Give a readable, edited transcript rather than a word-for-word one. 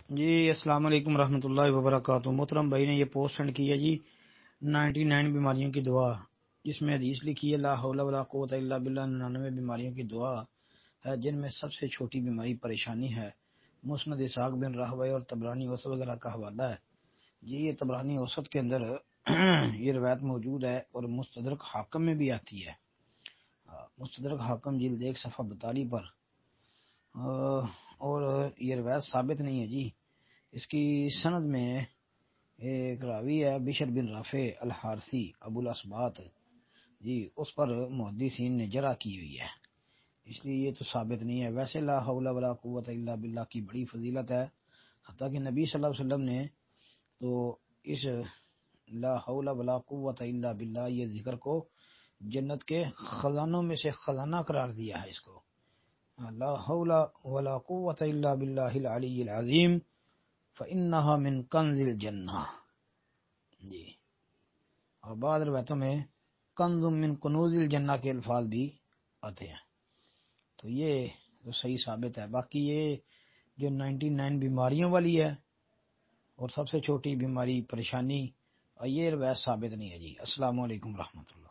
جی السلام علیکم ورحمۃ اللہ وبرکاتہ۔ محترم بھائی نے یہ پوسٹ سینڈ کی ہے جی 99 بیماریوں کی دعا، جس میں حدیث لکھی ہے لا حول ولا قوت الا باللہ، 99 بیماریوں کی دعا ہے جن میں سب سے چھوٹی بیماری پریشانی ہے۔ مسند اسحاق بن راہویہ اور طبرانی اوسط وغیرہ کا حوالہ ہے جی۔ یہ طبرانی اوسط کے اندر یہ روایت موجود ہے اور مستدرک حاکم میں بھی آتی ہے۔ مستدرک حاکم جلد 1 صفحہ 42 پر، اور یہ روایت ثابت نہیں ہے جی۔ اس کی سند میں ایک راوی ہے بشر بن رافع الحارثی ابو الاسبات جی، اس پر محدثین نے جرح کی ہوئی ہے، اس لیے یہ تو ثابت نہیں ہے۔ ویسے لا حول ولا قوت الا باللہ کی بڑی فضیلت ہے، حتیٰ کہ نبی صلی اللہ علیہ وسلم نے تو اس لا حول ولا قوت الا باللہ یہ ذکر کو جنت کے خزانوں میں سے خزانہ قرار دیا ہے اس کو۔ لا حول ولا قوت الا باللہ العلی العظیم فإنها من کنز الجنہ جی، اور بعض روایتوں میں کنز من کنوز الجنہ کے الفاظ بھی آتے ہیں، تو یہ تو صحیح ثابت ہے۔ باقی یہ جو 99 بیماریوں والی ہے اور سب سے چھوٹی بیماری پریشانی، یہ روایت ثابت نہیں ہے جی۔ السلام علیکم ورحمۃ اللہ۔